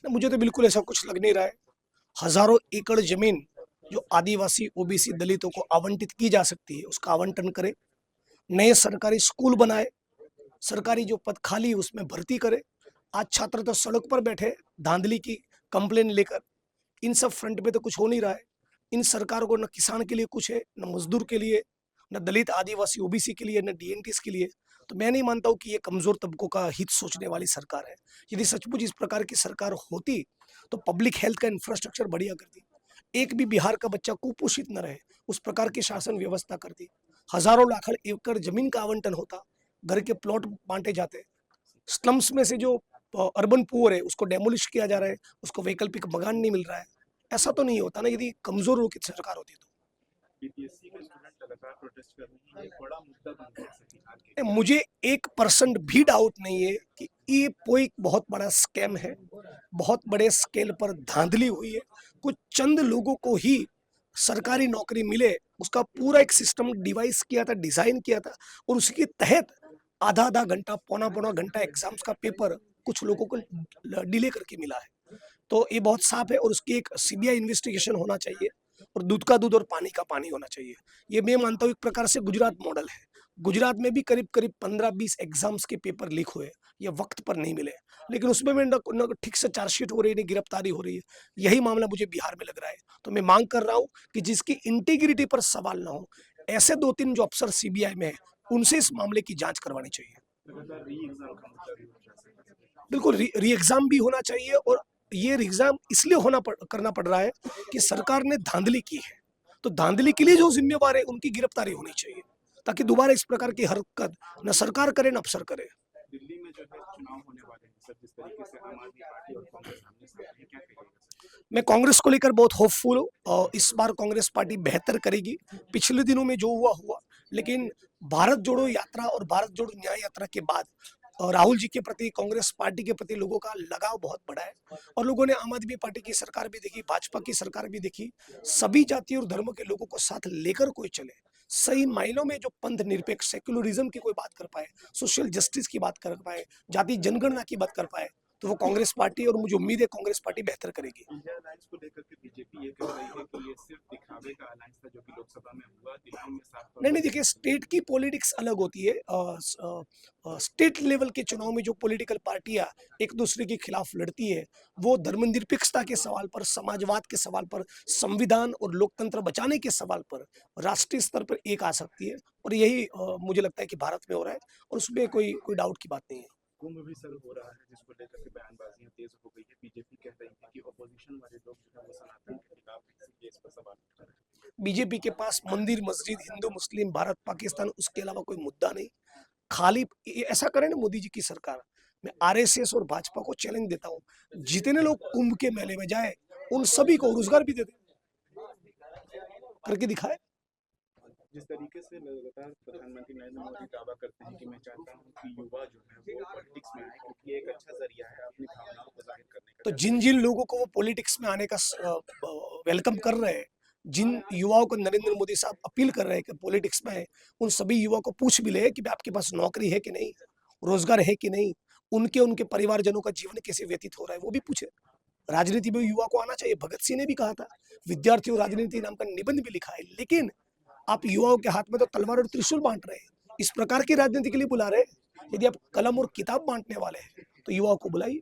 मुझे तो बिल्कुल ऐसा कुछ लग नहीं रहा है। हजारों एकड़ जमीन जो आदिवासी ओबीसी दलितों को आवंटित की जा सकती है उसका आवंटन करे, नए सरकारी स्कूल बनाए, सरकारी जो पद खाली है उसमें भर्ती करे। आज छात्र तो सड़क पर बैठे धांधली की कंप्लेन लेकर। इन सब फ्रंट पे तो कुछ हो नहीं रहा है। इन सरकारों को न किसान के लिए कुछ है, न मजदूर के लिए, न दलित आदिवासी ओबीसी के लिए, न डीएनटीस के लिए। तो मैं नहीं मानता हूँ कि ये कमजोर तबकों का हित सोचने वाली सरकार है। यदि सचमुच इस प्रकार की सरकार होती तो पब्लिक हेल्थ का इंफ्रास्ट्रक्चर बढ़िया करती, एक भी बिहार का बच्चा कुपोषित न रहे, उस प्रकार की शासन व्यवस्था करती, हजारों लाख एकड़ जमीन का आवंटन होता, घर के प्लॉट बांटे जाते, स्लम्स में से जो अर्बन पुअर है उसको डेमोलिश किया जा रहा है, उसको वैकल्पिक मकान नहीं मिल रहा है। ऐसा तो नहीं होता ना यदि कमजोर लोग की सरकार होती तो। बीपीएससी के स्टूडेंट लगातार प्रोटेस्ट कर रहे हैं, एक बड़ा मुद्दा बन गया है बिहार के। मुझे 1% भी डाउट नहीं है कि ये कोई बहुत बड़ा स्कैम है, बहुत बड़े स्केल पर धांधली हुई है। कुछ चंद लोगों को ही सरकारी नौकरी मिले, उसका पूरा एक सिस्टम डिवाइस किया था, डिजाइन किया था, और उसके तहत आधा आधा घंटा पौना पौना घंटा एग्जाम्स का पेपर कुछ लोगों को डिले करके मिला है। तो ये बहुत साफ है और उसकी एक सीबीआई इन्वेस्टिगेशन होना चाहिए, और दूध का दूध और पानी का पानी होना चाहिए। ये मैं मानता हूँ एक प्रकार से गुजरात मॉडल है। गुजरात में भी करीब करीब 15-20 एग्जाम्स के पेपर लीक हुए, ये वक्त पर नहीं मिले, लेकिन उसमें भी न ठीक से चार्जशीट हो रही है, न गिरफ्तारी हो रही है। यही मामला मुझे बिहार में लग रहा है। तो मैं मांग कर रहा हूँ कि जिसकी इंटीग्रिटी पर सवाल ना हो, ऐसे 2-3 जो अफसर सीबीआई में है उनसे इस मामले की जांच करवानी चाहिए। लगातार री एग्जाम का मुद्दा भी उठ रहा है। बिल्कुल री एग्जाम भी होना चाहिए, और ये एग्जाम इसलिए करना पड़ रहा है कि सरकार ने धांधली की है। तो धांधली के लिए जो जिम्मेवार है उनकी गिरफ्तारी होनी चाहिए, ताकि दोबारा इस प्रकार की हरकत न सरकार करे न अफसर करे। दिल्ली में जो है चुनाव होने वाले हैं सर, जिस तरीके से आम आदमी पार्टी और कांग्रेस आमने सामने हैं, क्या कहिएगा सर? मैं कांग्रेस को लेकर बहुत होपफुल हूँ, और इस बार कांग्रेस पार्टी बेहतर करेगी। पिछले दिनों में जो हुआ हुआ, लेकिन भारत जोड़ो यात्रा और भारत जोड़ो न्याय यात्रा के बाद राहुल जी के प्रति, कांग्रेस पार्टी के प्रति लोगों का लगाव बहुत बड़ा है, और लोगों ने आम आदमी पार्टी की सरकार भी देखी, भाजपा की सरकार भी देखी। सभी जाति और धर्म के लोगों को साथ लेकर कोई चले, सही मायनों में जो पंथ निरपेक्ष सेक्युलरिज्म की कोई बात कर पाए, सोशल जस्टिस की बात कर पाए, जाति जनगणना की बात कर पाए, तो वो कांग्रेस पार्टी, और मुझे उम्मीद है कांग्रेस पार्टी बेहतर करेगी। इंडिया अलायंस को लेकर के बीजेपी ये कह रही है कि ये सिर्फ दिखावे का अलायंस था, जो कि लोकसभा में हुआ, दिल्ली में साफ तौर नहीं पर नहीं, देखिए स्टेट की पॉलिटिक्स अलग होती है। स्टेट लेवल के चुनाव में जो पॉलिटिकल पार्टियां एक दूसरे के खिलाफ लड़ती है, वो धर्मनिरपेक्षता के सवाल पर, समाजवाद के सवाल पर, संविधान और लोकतंत्र बचाने के सवाल पर राष्ट्रीय स्तर पर एक आ सकती है, और यही मुझे लगता है कि भारत में हो रहा है, और उसमें कोई डाउट की बात नहीं है। कुंभ भी सर हो रहा है, जिसको लेकर के बयानबाजियां तेज हो गई है। बीजेपी कह रही है कि ऑपोजिशन वाले लोग जो है वो सनातन के खिलाफ है, इसलिए इस पर सवाल उठ रहा है। बीजेपी के पास मंदिर मस्जिद, हिंदू मुस्लिम, भारत पाकिस्तान, उसके अलावा कोई मुद्दा नहीं। खाली ऐसा करे ना मोदी जी की सरकार। मैं आरएसएस और भाजपा को चैलेंज देता हूँ, जितने लोग कुंभ के मेले में जाए उन सभी को रोजगार भी दे दे, करके दिखाए। जिस तरीके से लगातार प्रधानमंत्री नरेंद्र मोदी दावा करते हैं कि मैं चाहता हूं कि युवा जो है वो पॉलिटिक्स में आए, क्योंकि ये एक अच्छा जरिया है अपनी भावनाओं को जाहिर करने का। तो जिन जिन लोगों को वो पॉलिटिक्स में आने का वेलकम कर रहे हैं, जिन युवाओं को नरेंद्र मोदी साहब अपील कर रहे हैं कि पॉलिटिक्स में है, उन सभी युवाओं को पूछ भी ले कि आपके पास नौकरी है कि नहीं, रोजगार है कि नहीं, उनके उनके परिवारजनों का जीवन कैसे व्यतीत हो रहा है, वो भी पूछे। राजनीति में युवा को आना चाहिए। भगत सिंह ने भी कहा था, विद्यार्थी और राजनीति नाम का निबंध भी लिखा है। लेकिन आप युवाओं के हाथ में तो तलवार और त्रिशूल बांट रहे हैं, इस प्रकार की राजनीति के लिए बुला रहे हैं। यदि आप कलम और किताब बांटने वाले हैं तो युवाओं को बुलाइए।